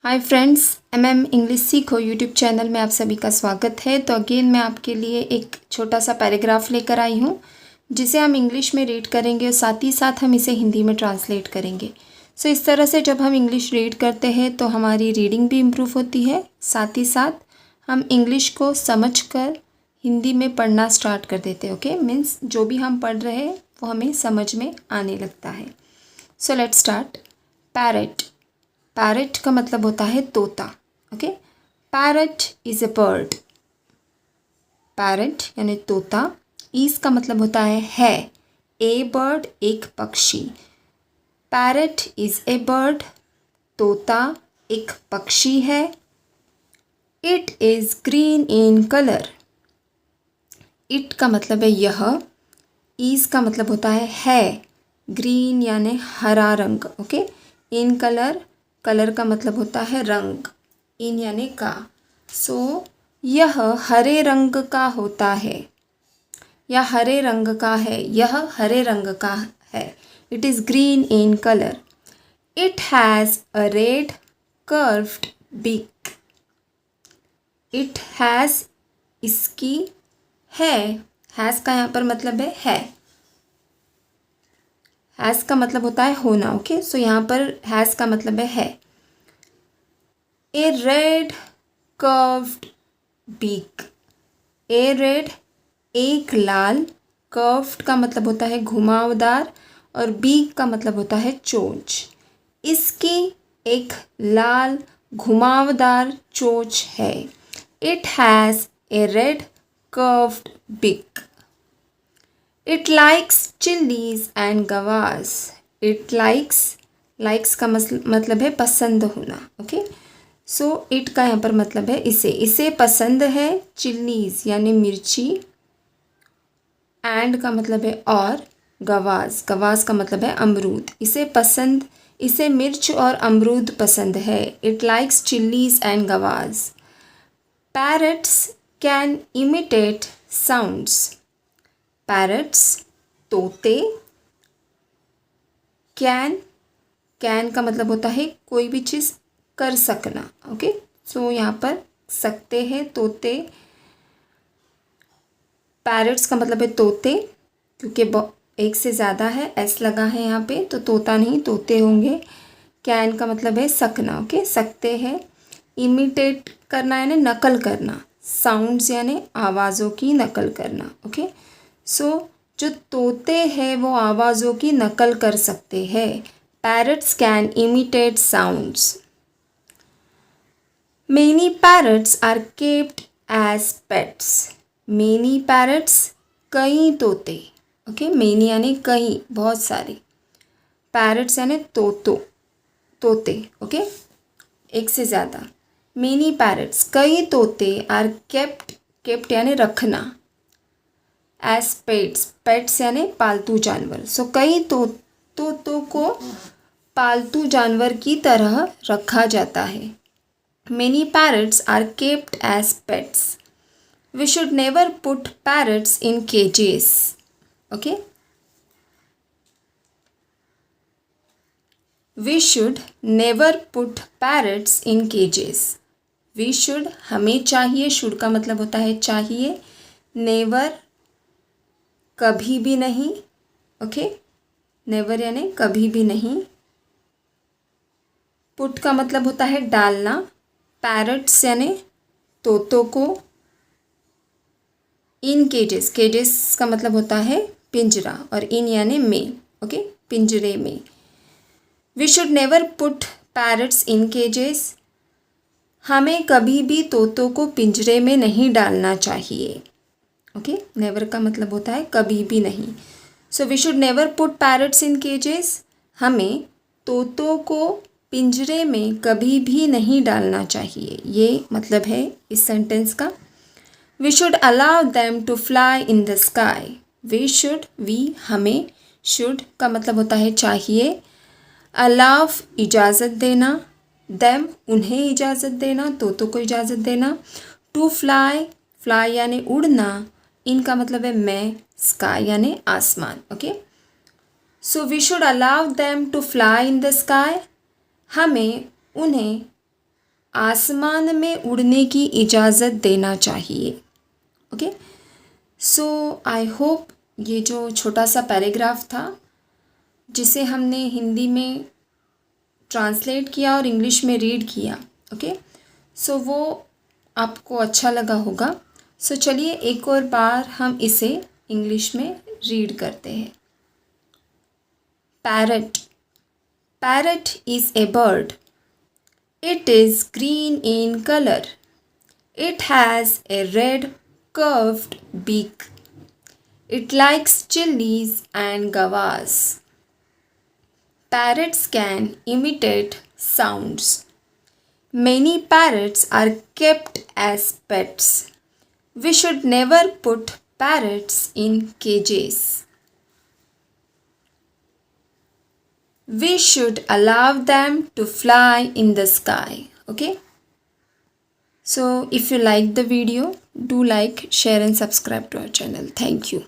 Hi friends, English सीखो YouTube channel में आप सभी का स्वागत है। तो अगेन मैं आपके लिए एक छोटा सा पैराग्राफ लेकर आई हूँ जिसे हम इंग्लिश में रीड करेंगे और साथ ही साथ हम इसे हिंदी में ट्रांसलेट करेंगे। सो इस तरह से जब हम इंग्लिश रीड करते हैं तो हमारी रीडिंग भी इम्प्रूव होती है, साथ ही साथ हम इंग्लिश को समझकर हिंदी में पढ़ना स्टार्ट कर देते हैं। ओके, मीन्स जो भी हम पढ़ रहे हैं वो हमें समझ में आने लगता है। So let's start. Parrot. Parrot का मतलब होता है तोता। Okay, parrot is a bird. Parrot यानी तोता। इज का मतलब होता है। ए बर्ड एक पक्षी। पैरेट इज़ ए बर्ड, तोता एक पक्षी है। It is green in colour. It का मतलब है यह। इज का मतलब होता है। ग्रीन यानी हरा रंग। ओके, इन कलर, कलर का मतलब होता है रंग। इन यानी का। सो यह हरे रंग का होता है या हरे रंग का है। यह हरे रंग का है। It is green in colour. It has a red curved बिक। इट हैज़, इसकी है। हैज़ का यहाँ पर मतलब है। हैज़ का मतलब होता है होना। ओके, सो यहाँ पर हैज़ का मतलब है। ए रेड कर्व्ड बीक। ए रेड एक लाल, कर्व्ड का मतलब होता है घुमावदार और बीक का मतलब होता है चोंच। इसकी एक लाल घुमावदार चोंच है। It has a red curved beak. It likes chillies and guavas. It likes का मतलब है पसंद होना। ओके, सो इट का यहाँ पर मतलब है इसे पसंद है। चिल्लीज यानी मिर्ची, एंड का मतलब है और, गवास का मतलब है अमरूद। इसे मिर्च और अमरूद पसंद है। It likes chillies and Gawas. Parrots can imitate sounds. Parrots तोते। कैन का मतलब होता है कोई भी चीज़ कर सकना। ओके, सो यहाँ पर सकते हैं तोते। पैरट्स का मतलब है तोते, क्योंकि एक से ज़्यादा है, एस लगा है यहाँ पे, तो तोता नहीं तोते होंगे। कैन का मतलब है सकना। ओके, सकते हैं। इमिटेट करना यानी नकल करना। साउंड्स यानी आवाज़ों की नकल करना। ओके, सो जो तोते हैं वो आवाज़ों की नकल कर सकते हैं। Parrots can imitate sounds. Many parrots are kept as pets. Many parrots, कई तोते। ओके, मेनी यानी कई, बहुत सारे। पैरट्स यानी तोते। ओके, एक से ज़्यादा। मेनी पैरट्स कई तोते आर केप्ट यानी रखना। एज पेट्स यानी पालतू जानवर। सो कई तोतों को पालतू जानवर की तरह रखा जाता है। Many parrots are kept as pets. We should never put parrots in cages. Okay? We should never put parrots in cages. We should, हमें चाहिए। should का मतलब होता है चाहिए। never कभी भी नहीं। ओके, never यानी कभी भी नहीं। put का मतलब होता है डालना। पैरट्स यानी तोतों को। इन केजेस का मतलब होता है पिंजरा, और इन यानी में। ओके, पिंजरे में। We should never put parrots in cages. हमें कभी भी तोतों को पिंजरे में नहीं डालना चाहिए। ओके, नेवर का मतलब होता है कभी भी नहीं। So we should never put parrots in cages. हमें तोतों को पिंजरे में कभी भी नहीं डालना चाहिए। ये मतलब है इस सेंटेंस का। We should allow them to fly in the sky. We हमें, शुड का मतलब होता है चाहिए। अलाउ इजाज़त देना। देम उन्हें इजाज़त देना, तोतों को इजाज़त देना। टू फ्लाई यानी उड़ना। इनका मतलब है मैं, स्काई यानी आसमान। Okay, so we should allow them to fly in the sky. हमें उन्हें आसमान में उड़ने की इजाज़त देना चाहिए। ओके, सो आई होप ये जो छोटा सा पैराग्राफ था जिसे हमने हिंदी में ट्रांसलेट किया और इंग्लिश में रीड किया, ओके, सो वो आपको अच्छा लगा होगा। सो चलिए एक और बार हम इसे इंग्लिश में रीड करते हैं। Parrot. Parrot is a bird. It is green in color. It has a red curved beak. It likes chilies and guavas. Parrots can imitate sounds. Many parrots are kept as pets. We should never put parrots in cages. We should allow them to fly in the sky. Okay, so if you like the video, do like, share and subscribe to our channel. Thank you.